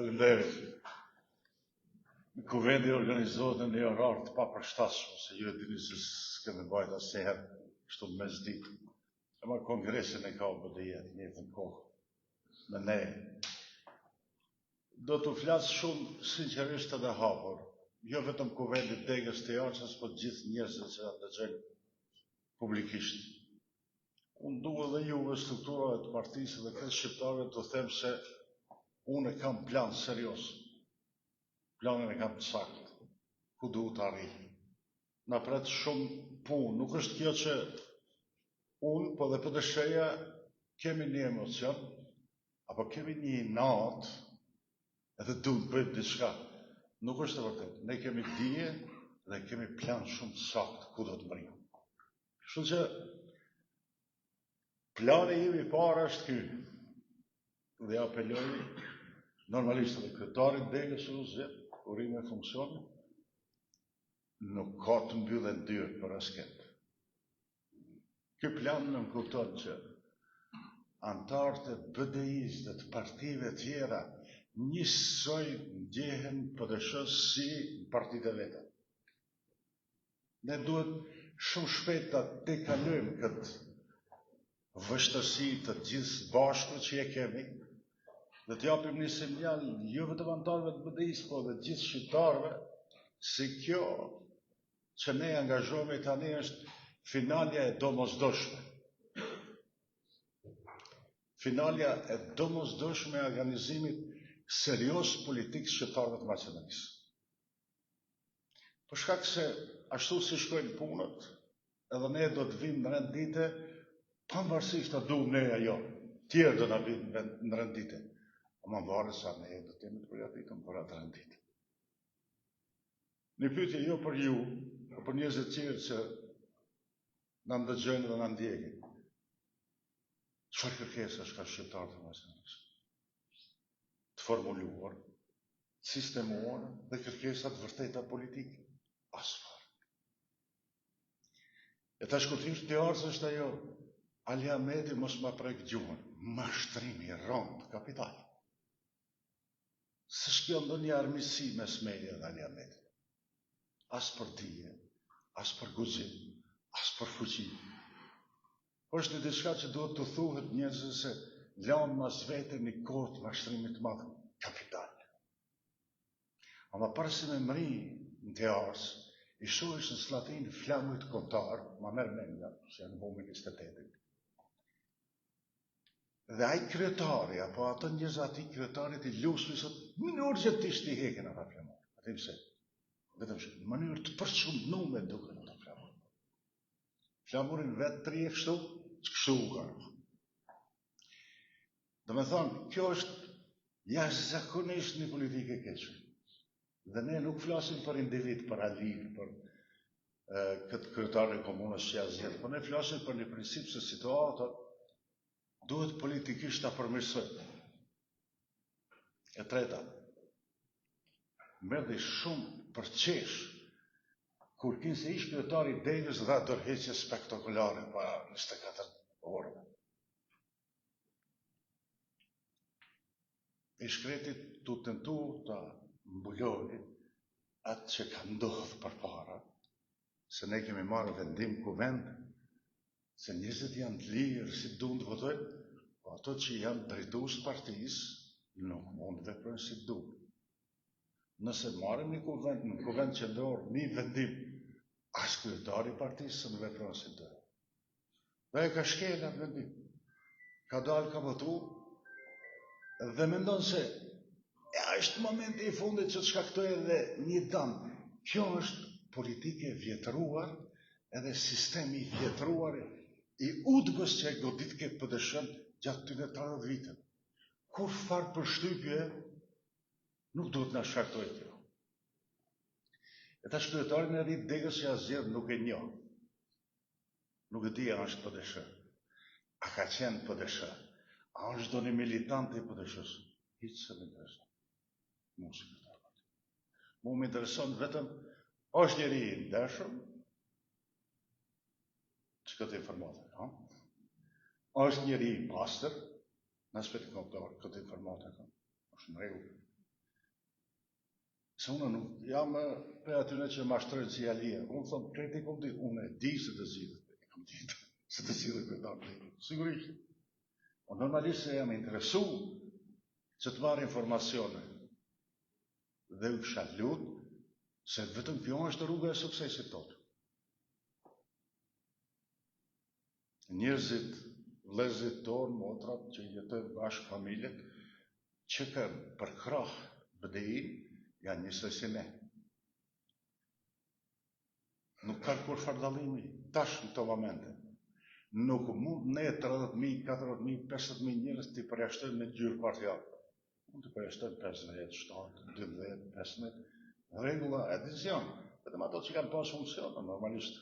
Faleminderit. Kuvendi organizohet në një orar të papërshtatshëm, se ju e dini se s'kemi bajt asnjëherë kështu mes ditë. Ama kongresin e ka BDI-ja në njëjtën kohë. Me ne. Do të flas shumë sinqerisht edhe hapur. Jo vetëm kuvendi degës të Jaçës, por gjithë njerëzit që na dëgjojnë publikisht. Unë dua dhe juve strukturave të partisë dhe këtë shqiptarëve të them se unë kam plan serios. Planin e kam të saktë. Ku duhet të arrijë. Na pret shumë punë. Nuk është kjo që unë, po dhe PDSH-ja, kemi një emocion, apo kemi një natë, edhe duhet të bëjmë diçka. Nuk është e vërtetë. Ne kemi dije dhe kemi plan shumë të saktë ku do të mrijmë. Kështu që plani im i parë është ky. Dhe apeloj normalisht edhe kryetarit degës së zgjedh, urime funksioni, nuk ka të mbyllen dyert për asket. Ky plan në kupton që antarët e BDI-s dhe të partive tjera njësoj ndjehen PDSH si partitë e veta. Ne duhet shumë shpejt ta dekalojmë këtë vështërsi të gjithë bashku që e kemi, dhe të japim një sinjal jo vetëm antarëve të BDI-s, po dhe gjithë shqiptarëve, se kjo që ne angazhohemi tani është finalja e domosdoshme. Finalja e domosdoshme e organizimit serios politik shqiptarëve të Maqedonisë. Për shkak se ashtu si shkojnë punët, edhe ne do të vim në rendite, pavarësisht ta duam ne ajo, tjerë do na vinë në rendite. Ama varet sa ne do të jemi të përgatitur për atë rendite. Një pyetje jo për ju, por për njerëzit e tjerë që na ndëgjojnë dhe na ndjekin. Çfarë kërkesash ka shqiptarët e Maqedonisë? Të formuluar, sistemuar dhe kërkesa të vërteta politike. Asfarë. E tash kur thjesht të ardhës është ajo, Ali Ahmeti mos ma prek gjuhën, mashtrimi i rënd kapital. S'është ndonjë armiqësi mes meje dhe Ali Ahmetit. As për dije, as për guxim, as për fuqi. Është një diçka që duhet të thuhet njerëzve se lanë mas vete një kohë të mashtrimit të madh, kapital. Ama para se me mri në Tears, i shohësh në Slatin flamujt kombëtar, ma merr mendja, se janë bombë 28. Dhe ai kryetari, apo ato njerëz aty kryetarit i lusmi sot, në urgjentisht i heken ata flamur. Atë pse? Vetëm në mënyrë të përçundnuar duken ata flamur. Flamurin vetë tri e kështu, kështu ka. Do me thonë, kjo është jashtëzakonisht një politikë e keqe. Dhe ne nuk flasim për individ, për Alin, për këtë kryetar e komunës që ja zgjedh, por ne flasim për një princip se situata duhet politikisht ta përmirësojmë. E treta, merdi shumë për qesh kur kinë se ish kryetari i degës dha dorëheqje spektakolare para 24 orëve. I shkretit të tentu ta mbulojë atë që ka ndodhur përpara, se ne kemi marrë vendim kuvend, se njerëzit janë të lirë si duan të votojnë, po ato që janë drejtues të partisë nuk mund të veprojnë si duan. Nëse marrim një kuvend, në kuvend qendror, një vendim, as kryetari i partisë së në vepron si duan. Dhe e ka shkel atë vendim. Ka dalë, ka votu, dhe mendon se është momenti i fundit që të shkaktoj edhe një dëm. Kjo është politike vjetruar, edhe sistemi vjetruar i udhgës që e godit ke PDSH gjatë këtyre 30 viteve. Kur farë përshtypje nuk duhet na shkaktoj kjo. E tash kryetarin e ri degës që ja zgjedh nuk e njoh. Nuk e di a është PDSH. A ka qenë PDSH? A është do një militant i PDSH-s? Hiç se më intereson. Mu më intereson vetëm është njeri i ndershëm, që këtë informatë, no? Është njeri i pastër, në aspekt kombëtar, këtë informatë, është në rregull. Se unë nuk jam për atyre që mashtrojnë si alia. Unë thëmë, kreti kom ditë, unë e di se të zhjithë. Kam ditë se të zhjithë për ta më ditë. Sigurisht. O normalisht se jam interesu që të marrë informacione. Dhe u kësha lutë se vetëm kjo është rruga e suksesit tonë. Njerëzit, vëllezërit tonë, motrat që jetojnë bashkë familjet, që kanë përkrah BDI, janë njësoj si ne. Nuk ka kur fardalimi, tash në të momente. Nuk mund ne 30.000, 40.000, 50.000 njerëz të përjashtojmë me gjyrë partial. Mund të përjashtojmë 15, 7, 12, 15, regula, edicion, vetëm ato që kanë pas funksion, normalisht.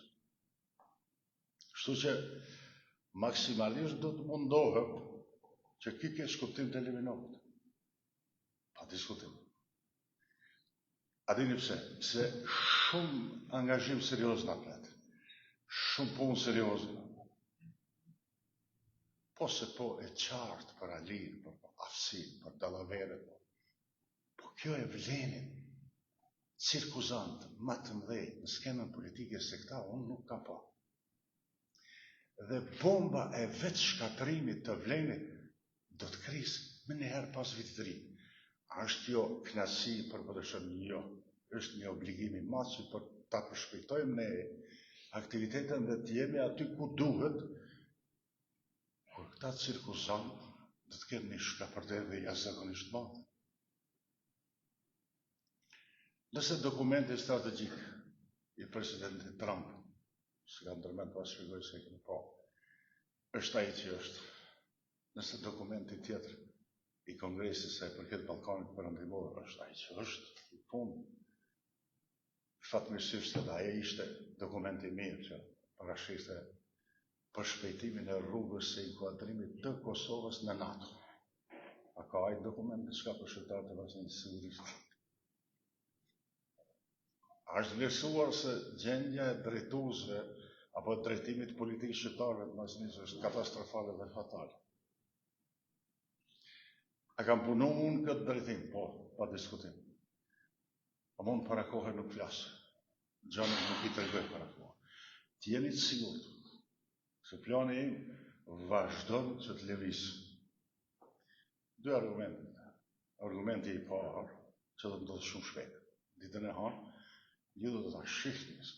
Kështu që maksimalisht do të mundohet që kike shkuptim të eliminohet. Pa diskutim. A dini pse? Se shumë angazhim serios në atë. Shumë punë serioze. Po se po e qartë për alinë, për aftësinë, për dallaveret. Po kjo e vlenin cirkuzant më të mëdhej në skenën politike se këta unë nuk kam pa. Dhe bomba e vetë shkatërimit të vlenit do të krisë më njëherë pas vitit të ri. A është jo knasi për përshëm jo, është një obligimi masë për ta përshpejtojmë ne aktivitetën dhe të jemi aty ku duhet, kur këta cirkuzant do të kenë një shkapërder dhe jashtëzakonisht madh. Nëse dokumenti strategjik i presidentit Trump, se ka ndërmend pas shpjegoj se kemi po, është ai që është. Nëse dokumenti tjetër i Kongresit se përket Ballkanit Perëndimor është ai që është, i punë. Fatmirësisht edhe ai ishte dokumenti mirë që parashiste përshpejtimin e rrugës së inkuadrimit të Kosovës në NATO. A ka ai dokument diçka për shqiptarët e vazhdimit sigurisht? A është vlerësuar se gjendja e drejtuesve apo drejtimit politik shqiptarëve të vazhdimit është katastrofale dhe fatale? A kam punu unë këtë drejtim? Po, pa diskutim. A mund para kohë nuk flasë. Gjani nuk i tregoj para kohë. T'jeni të sigurt se plani im vazhdon që të lëvizë. Dy argumente. Argumenti i parë, që do të ndodhë shumë shpejt. Ditën e hanë, ju do të ta shihni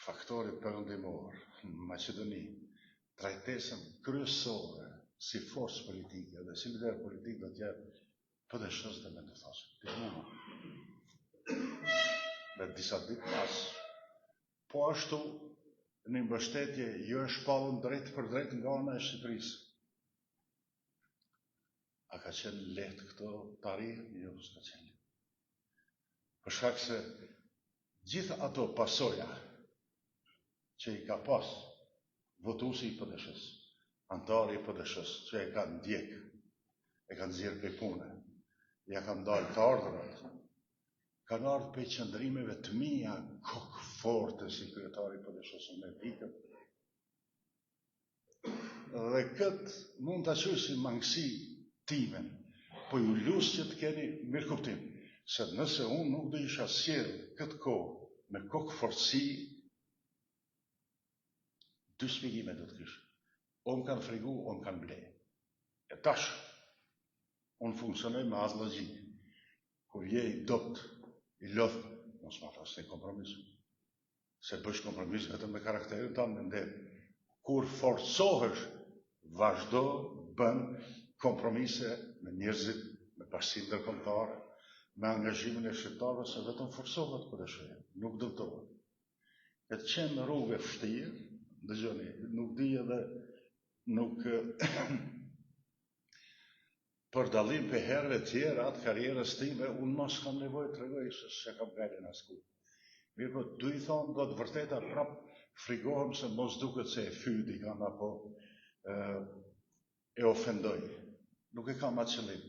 faktorit perëndimor në Maqedoni, trajtesën kryesore si forcë politike dhe si lider politik do të jetë PDSH dhe me të thashë. Dhe disa ditë pas, po ashtu një mbështetje jo e shpallur drejt për drejt nga ana e Shqipërisë. A ka qenë lehtë këto të arrihet? Jo, s'ka qenë lehtë. Për shkak se gjitha ato pasoja që i ka pas votuesi i PDSH-s, antari i PDSH-s, që e kanë ndjek, e kanë nxjerrë për punë, ja kanë dalë të ardhurat, kanë ardhur për qëndrimeve të mia kokë forte si kryetari i PDSH-s me pikën. Dhe këtë mund ta quaj si mangësi time, po ju lutem që të keni mirë kuptim, se nëse unë nuk do isha sjell këtë kohë me kokë fortësi, dy shpjegime do të kisha. O më kanë frigu, o më kanë ble. E tash, unë funksionoj me as logjik. Kur je i dopt, i lodh, mos ma thas një kompromis. Se bësh kompromis vetëm me karakterin tanë me ndem. Kur forcohesh, vazhdo bën kompromise me njerëzit, me bashkinë ndërkombëtare, me angazhimin e shqiptarëve, se vetëm forcohet për e shëjë, nuk dëmtohet. E të qenë në rrugë e vështirë, dëgjoni, nuk di edhe nuk për dallim për herëve tjera atë karrierës time, unë mos kam nevojë të regoj se kam gajlin asku. Mirë po, du i thonë, do të vërteta prap frigohem se mos duket se e fydi kam apo e ofendoj. Nuk e kam atë qëllim.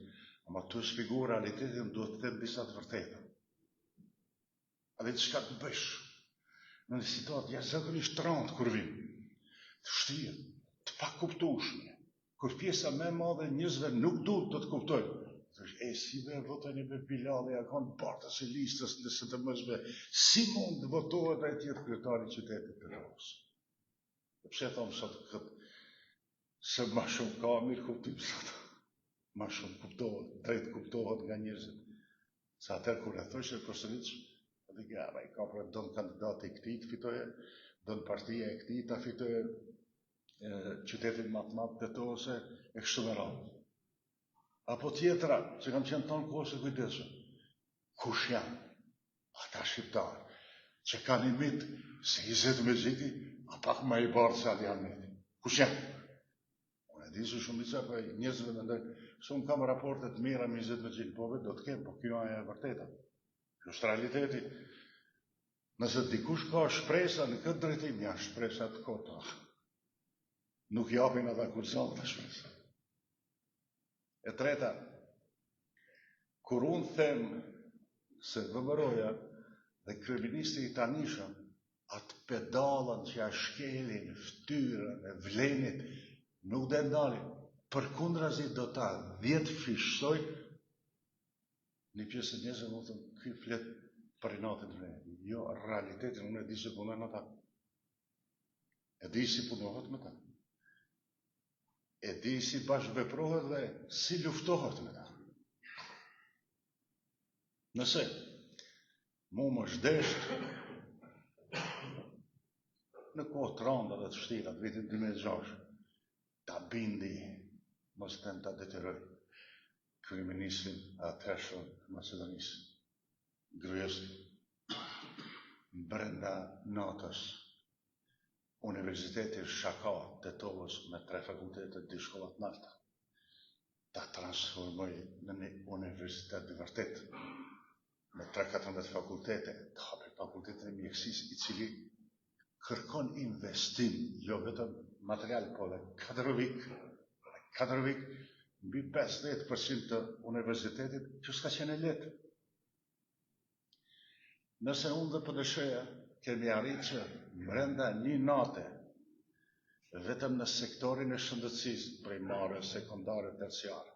Ama të shpigu realitetin duhet të them disa të vërteta. A dhe çka të bësh? Në një situatë jashtëzakonisht të rëndë kur vim, të vështirë, të pakuptueshme, kur pjesa më e madhe e njerëzve nuk duhet të kuptojnë, Si dhe votojnë me Bilali, a kanë partës e listës nëse të mëzve, si mund të votohet e tjetë kryetari qytetit të Tiranës. Pse thamë sot këtë, se ma shumë ka mirë kuptim sot, ma shumë kuptohet, drejt kuptohet nga njerëzit. Sa atër kur e thoshe Kosovicë, dhe gara, i ka për donë kandidati i këti të fitoje, donë partija e këti të fitoje qytetit matë të to ose e kështu me radhë. Apo tjetra, që kam qenë tonë kohë se kujdesëm, kush janë? Ata shqiptarë, që kanë i mitë se Izet Meziti, a pak ma i bardë se ati janë mitë. Kush janë? Unë e di se shumica për njëzve në ndërë, se unë kam raportet mira me Izet Meziti, po vetë do të kemë, po kjo e vërteta. Kjo është realiteti. Nëse dikush ka shpresa në këtë drejtim, ja shpresa të kota. Nuk japin ata kurzonë të shpresa. E treta, kur unë them se vëmëroja dhe kryeministri i tanishëm, atë pedalën që ja shkelin, ftyrën e vlenit, nuk dhe ndalin, për kundrazi do ta 10 fishsoj, një pjesë e njëzë më thëmë, këj flet për i natën të vlenit. Jo, realitetin, unë e di se punojnë ata. E di si punohet me ta. E di si bashkëveprohet dhe si luftohet me ta. Nëse mu më shdesht në kohë të randa dhe të shtirat, vitin 2006, ta bindi, mos të ta deteroj, kryeministrin atërshëm Macedonisë, Gruevski, brenda natës, Universiteti Shaka të Tovës me 3 fakultetet, 2 shkollat nalta, ta transformoj në një universitet dhe vërtet, me 3-14 fakultete, të hape fakultetin e mjekësis, i cili kërkon investim, jo vetëm material, po dhe kadrovik, mbi 50% të universitetit, që s'ka qenë letë. Nëse unë dhe përdëshëja, kemi arritë që brenda një nate, vetëm në sektorin e shëndetësisë, primare, sekundare, terciare,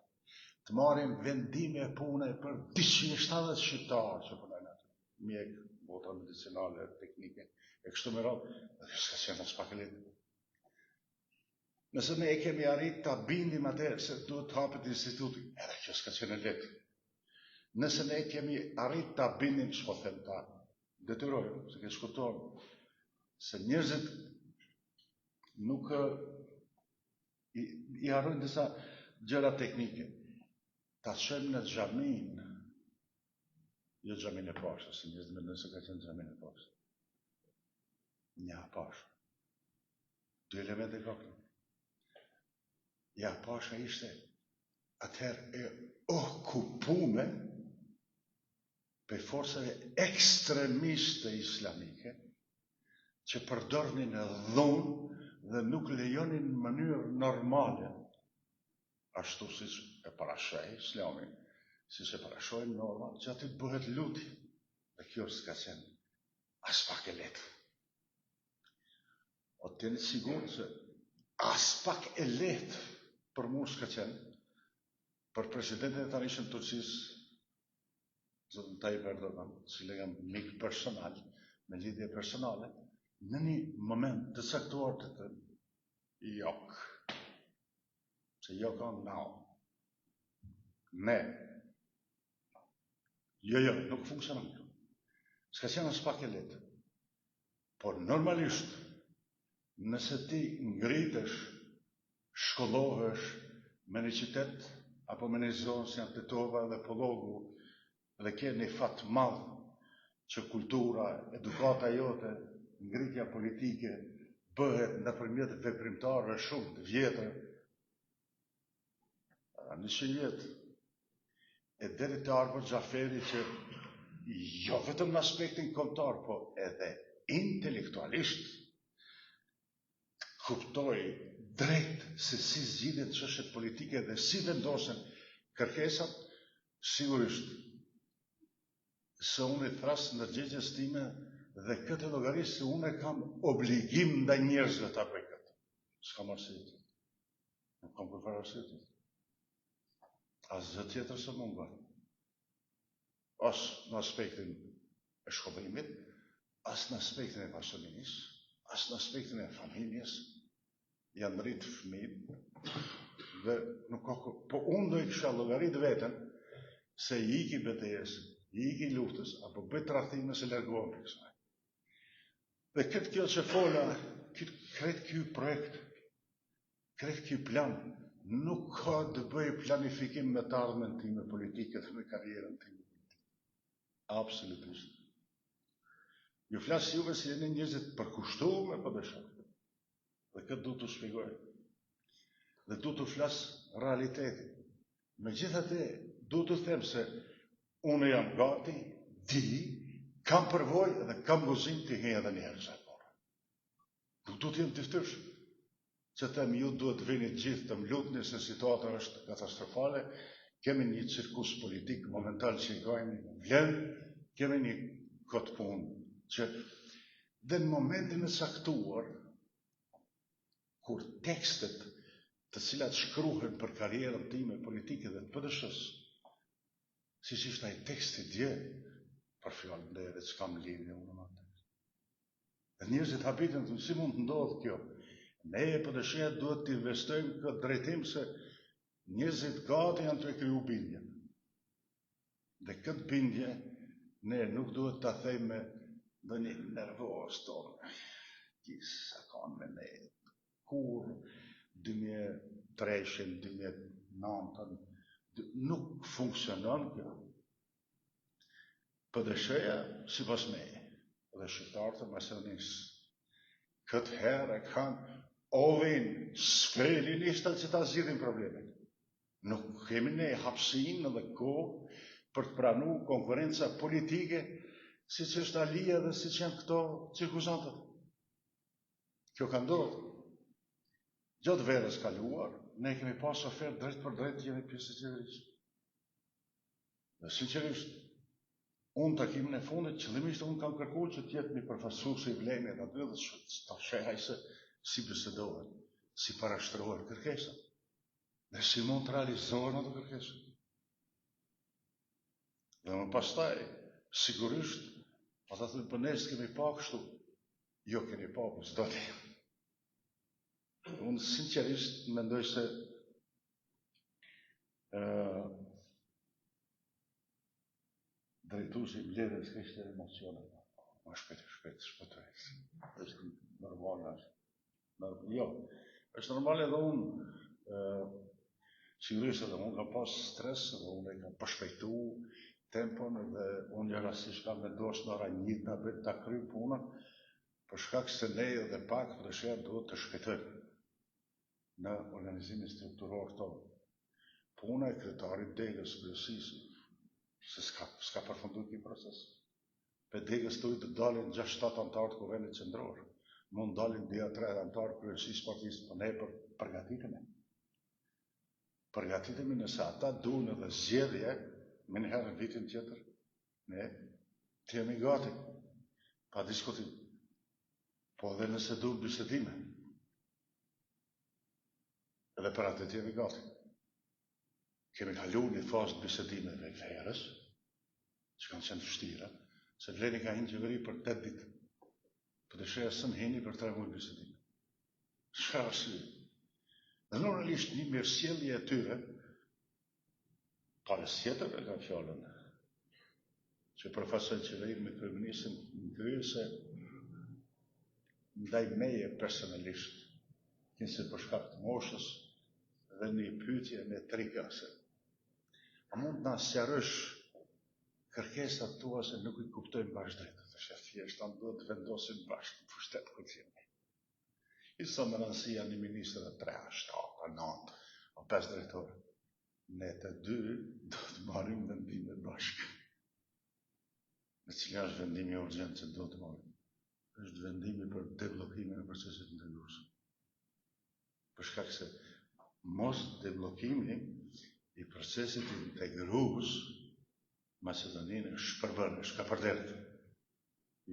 të marim vendime e pune për 270 shqiptarë që punojnë atë, mjek, bota medicinale, teknike, e kështu me radhë, dhe s'ka qenë as pak e letë. Nëse ne e kemi arritë ta bindim atë se duhet të hapet instituti, edhe që s'ka qenë letë. Nëse ne kemi arritë ta bindim, s'po them ta detyrojmë, se ke shkutojmë, se njerëzit nuk i harrojnë disa gjëra teknike. Ta shëmë në xhamin, jo xhamin e pashë, se njerëzit mendojnë se ka qenë xhamin e pashë. Një pashë. 2 elemente ka këtu. Ja pasha ishte atëherë e okupume për forcave ekstremiste islamike që përdornin e dhunë dhe nuk lejonin në mënyrë normale, ashtu si e parashoj islami, si se parashojnë norma, që aty të bëhet luti. Dhe kjo s'ka qenë as pak e letë. O të jeni sigurë që as pak e letë për mu s'ka qenë, për presidentin e tanishëm Turqisë, Zotën Tayyip Erdogan, cili jam mik personal, me lidhje personale, në një moment të caktuar të të jok, se jok on now, ne, jo, nuk funksionon kjo. S'ka qenë as pak e letë, por normalisht, nëse ti ngritesh, shkollohesh me një qytet, apo me një zonë si janë Tetova dhe Pollogu, dhe ke një fat madh që kultura, edukata jote, ngritja politike bëhet nëpërmjet veprimtarëve shumë të vjetër, 100 vjet, e deri te Argo Xhaferi që jo vetëm në aspektin kombëtar, po edhe intelektualisht kuptoi drejt se si zgjidhen çështjet politike dhe si vendosen kërkesat, sigurisht se unë i thras në ndërgjegjes time dhe këtë llogarisë se unë kam obligim ndaj njerëzve ta bëj këtë. S'kam arsye. Nuk kam përfarë arsye. Asgjë tjetër së mungon. As në aspektin e shkollimit, as në aspektin e pasurisë, as në aspektin e familjes, janë rritë fëmijë dhe nuk ka po unë do i kisha llogarit veten se i iki betejës, i iki luftës, apo bëj tradhime se largohem për kësaj. Dhe këtë kjo që fola, kretë ky projekt, kretë ky plan, nuk ka të bëj planifikim me të ardhmen time politike dhe me karrierën time politike. Absolutisht. Ju flas juve si jeni njerëzit përkushtuar me PDSH. Dhe këtë du të shpjegoj. Dhe du të flas realitetin. Megjithatë, du të them se unë jam gati, di, kam përvojë dhe kam guzim të hej edhe një herë kësaj pore. Nuk du të jem dyftyrshëm. Që them ju duhet vini gjithë të më lutni se situata është katastrofale, kemi një cirkus politik momental që i gajmë vlen, kemi një këtë punë që dhe në momentin e saktuar, kur tekstet të cilat shkruhen për karrierën time politike dhe të PDSH-s, si që ishte ai teksti dje, për fjallën dhe edhe që kam lidhje unë më atë. Dhe njerëzit habitin të si mund të ndodhë kjo. Ne e PDSH-ja duhet të investojmë këtë drejtim se njerëzit gati janë të e kriju bindjen. Dhe këtë bindje ne nuk duhet të thejmë me një nervoz tonë. Kisa kanë me ne. Kur 2003, 2009, nuk funksionon kjo. PDSH-ja, si pas meje, dhe shqiptarët e Maqedonisë, këtë herë e kanë ovin s'kreli listat që ta zgjidhin problemet. Nuk kemi ne hapësinë dhe kohë për të pranu konkurenca politike si që është alia dhe si që janë këto cirkuzantët. Kjo ka ndodhur. Gjatë verës kaluar, ne kemi pas ofertë drejt për drejt jemi pjesë e qeverisë. Dhe sinqerisht, unë takimin e fundit, qëllimisht unë kam kërkuar që t'jetë një përfaqësues i vlenit aty dhe ta shehaj se si bisedohen, si parashtrohen kërkesat, dhe si mund të realizohen ato kërkesat. Dhe më pastaj, sigurisht, ata thënë për ne s'kemi pa kështu, jo keni pa, për s'do të. Unë sinqerisht mendoj se drejtuesi i mbledhjes kishte emocione. Ma shpejt shpëtoj. Është normal është. Jo, është normal edhe unë sigurisht edhe unë kam pas stres dhe unë e kam përshpejtu tempon dhe unë njërasisht kam vendos në ora 1 ta kryj punën për shkak se ne edhe pak PDSH duhet të shpejtojmë në organizimin strukturor tonë. Puna e kryetarit degës kryesisë se s'ka përfunduar ky proces. Pe degës të të dalin 6-7 antarë të Kuvendit Qendror. Mund dalin 2-3 antarë kryesisë partisë, po ne përgatitemi. Përgatitemi nëse ata duhen edhe zgjedhje me një herë vitin tjetër, ne të jemi gati, pa diskutim. Po edhe nëse duhen bisedime, edhe për atë të jemi gati. Kemi kalu një fazë bisedimeve verës, që kanë qenë vështira, se vleni ka hinë qeveri për 8 ditë. PDSH-ja sën hini për 3 muaj bisedime. Çka arsye? Dhe normalisht një mirësjellje e tyre, palës tjetër e ka fjallën, që përfaqësoj qeverinë me kryeministin në krye se ndaj meje personalisht, kinse për shkak të moshës dhe një pyetje me trikase. A mund na sqarosh kërkesat tua se nuk I kuptojmë bashkë drejt. Është thjesht anë duhet të vendosim bashkë në pushtet ku jemi. I sa më rëndësia një ministër 3, 7, 9, o 5 drejtorë. Ne të 2 do të marrim vendime bashkë. Në cila është vendimi urgjent që do të marrim? Është vendimi për deblokimin e procesit integrues. Për shkak se mos deblokimi I procesit integrues Macedoninë është shpërbërë, është ka përderet.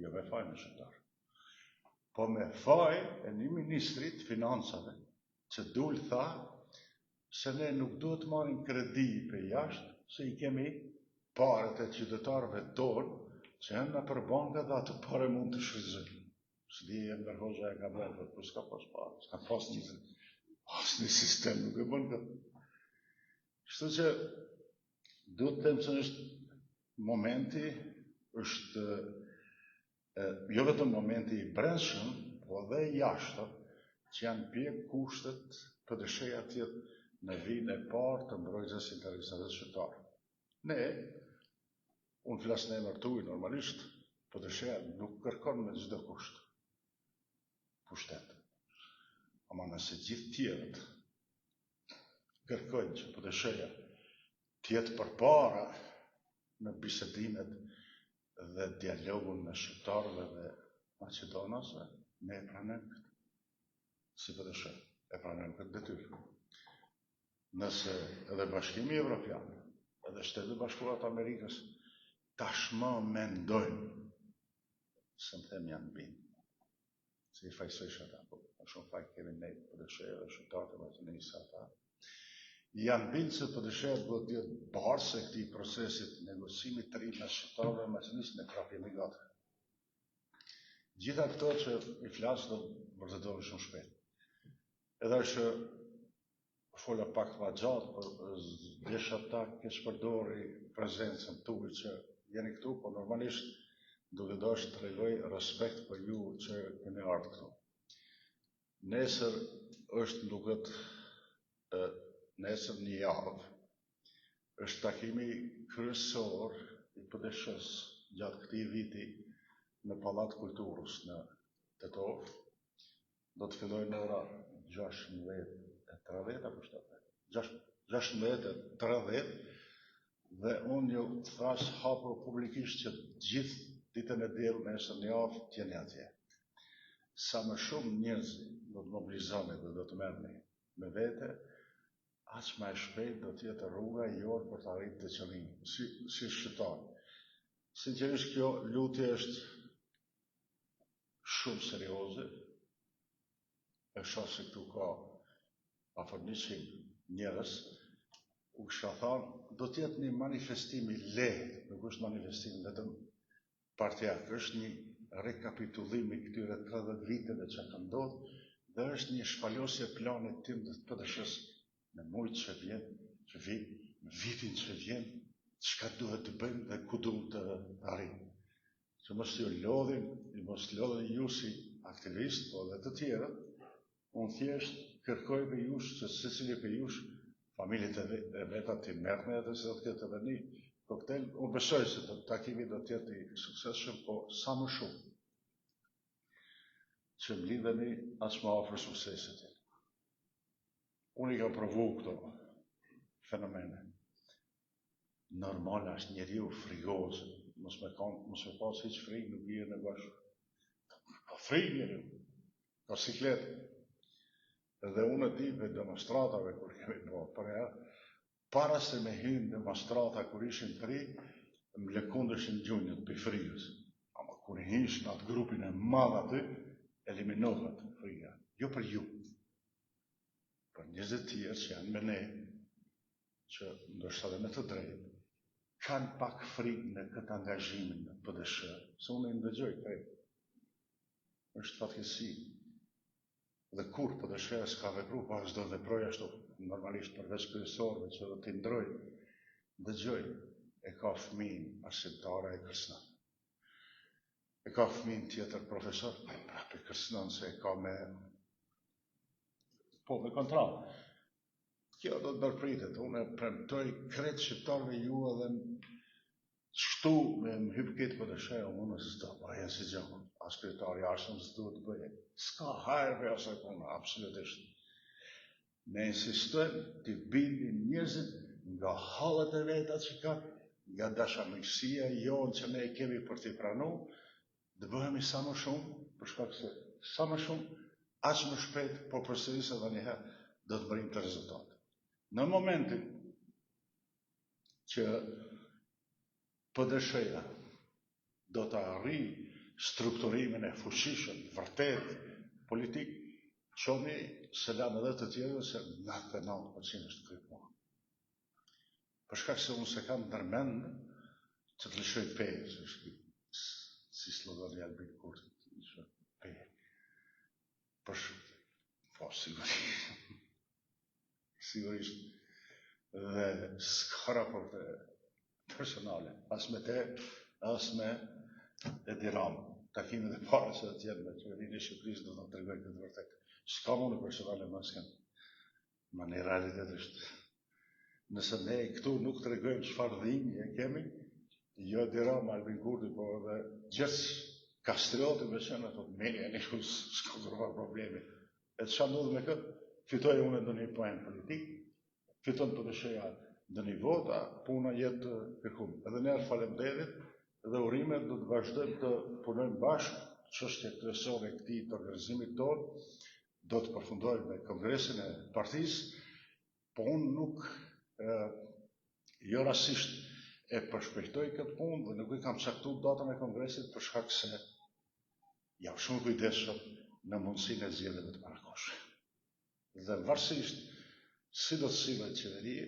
Jo me faj në shëndarë. Po me faj e një ministrit financave që dul tha se ne nuk duhet marrim kredi për jashtë, se i kemi parët e qytetarëve tonë, që janë në për banka dhe atë pare mund të shfrytëzojnë. Së di e mërhoxha e ka bërë, për s'ka pas parë, s'ka pas një sistem, nuk e bën këtë. Kështu që duhet të them se është momenti, është jo vetëm momenti i brendshëm, po edhe i jashtëm, që janë pjek kushtet për dësheja tjetë në vitin e parë të mbrojtjes së interesave shqiptare. Ne, unë flas në emër tuaj normalisht, po dësheja nuk kërkon me çdo kusht pushtet. Ama nëse gjithë tjerët kërkojnë që po dësheja tjetë përpara në bisedimet dhe dialogun me shqiptarëve dhe maqedonasve, ne e pranojmë këtë. Si po dësheja, e pranojmë këtë detyrë. Nëse edhe Bashkimi Evropian, edhe Shtetet Bashkuara të Amerikës tashmë mendojnë se më them janë bind. Se i fajsojsh ata, po shumë faj kemi ne për dësheja dhe shqiptarët e Maqedonisë ata. Janë bind se për dësheja do të jetë barse e këtij procesit negocimit të ri me shqiptarëve dhe Maqedonisë në krap jemi gati. Gjitha këto që i flas do të vërtetohen shumë shpejt. Edhe që fola pak më gjatë, por desha ta kesh përdori prezencën tuaj që jeni këtu, po normalisht duke dashur të tregoj respekt për ju që keni ardhur këtu. Nesër është duket nesër një javë, është takimi kryesor i PDSH-s gjatë këtij viti në Pallat Kulturës në Tetov. Do të fillojë në ora 16:30 apo 16:30 dhe unë ju thash hapur publikisht që gjithë ditën e diell nesër në javë t'jeni atje. Sa më shumë njerëz do të mobilizoni dhe do të merrni me vete, aq më e shpejt do të jetë rruga jote për të arritur të qëllimin si shqiptar. Sinqerisht kjo lutje është shumë serioze. E shoh se këtu ka afër 100 njerëz, u kisha thënë do të jetë një manifestim i lehtë, nuk është manifestim vetëm partijak, është një rekapitullim i këtyre 30 viteve që ka ndodhur dhe është një shpalosje planit tim të PDSH-s në muajt që vjen, në vitin që vjen, çka duhet të bëjmë dhe ku duhet të arrijmë. Që mos ju lodhin, mos lodhin ju si aktivist, po dhe të tjerët. Unë thjesht kërkoj për jush që secili për jush, familjet e veta të merrni edhe se do të ketë edhe një koktel. Unë besoj se takimi do të jetë i suksesshëm, po sa më shumë që mlidheni aq më afër suksesit. Unë i kam provu këto fenomene. Normal është njeriu frigoz, mos me pas hiç frikë, nuk bie në bashkë. Ka frikë njeriu, ka siklet. Edhe unë e di për demonstratave kur kemi bërë, për para se me hynë demonstrata kur ishin të ri, më lëkundëshin gjunjët për frikës. Ama kur hysh në atë grupin e madh aty, eliminohet frika. Jo për ju, për njerëzit tjerë që janë me ne, që ndoshta edhe me të drejtë, kanë pak frikë në këtë angazhimin në PDSH, se unë i ndëgjoj këtë. Është fatkeqësi. Dhe kur PDSH s'ka vepru, pa s'do të veproj ashtu, normalisht përveç kryesorëve që do t'i ndroj, dëgjoj, e ka fëmijën arsimtare e kërcënon. E ka fëmijën tjetër profesor, ai prapë kërcënon se e ka me kontroll. Kjo do të ndërpritet, unë e premtoj krejt shqiptarëve ju edhe shtu me më hyp këtë PDSH, unë s'do bëja si gjë, as kryetari jashtëm s'do të bëje. S'ka hajër për asaj punë, absolutisht. Ne insistojmë të bindin njerëzit nga hallet e veta që kanë, nga dashamirësia jonë që ne kemi për t'i pranuar, të bëhemi sa më shumë, për shkak se sa më shumë, aq më shpejt, po përsëris edhe një herë, do të bëjmë të rezultate. Në momentin që PDSH-ja do të arrijë strukturimin e fuqishëm, vërtet politik, qoni se lanë edhe të tjerëve se 99% është kryp mua. Për shkak se unë se kam nërmend që të lëshoj peje, se është si slogani Albin Kurti, të lëshoj peje. Po, sigurisht, dhe s'ka raporte personale, as me te, as me Edi Rama. Takimet e para që të tjerë me qeverinë e Shqipërisë do të tregoj këtë vërtet. S'ka më në personale më s'kem. Ma në realitet është. Nëse ne këtu nuk të regojmë çfarë dhimbje kemi, jo Edi Rama, Albin Kurti, po edhe gjithë kastrioti me qenë ato të menja një ku s'ka kërëvar probleme. E të qa ndodhë me këtë, fitoj unë ndë një poen politik, fiton për të shëja ndë një vota, puna jetë kërkum. Edhe njerë faleminderit, dhe urimet do të vazhdojmë të punojmë bashkë, çështja kryesore e këtij të organizimit tonë, do të përfundojmë me kongresin e partisë, po unë nuk jo rastisht e përshpejtoj këtë punë dhe nuk i kam caktuar datën e kongresit për shkak se jam shumë kujdesshëm në mundësinë e zgjedhjeve të parakohshme. Dhe varësisht si do të sillet qeveria,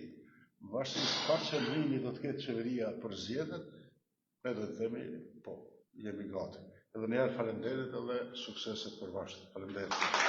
varësisht çfarë qëllimi do të ketë qeveria për zgjedhjet, ne do të themi, po, jemi gati. Edhe njerë faleminderit edhe sukseset për bashkë. Faleminderit.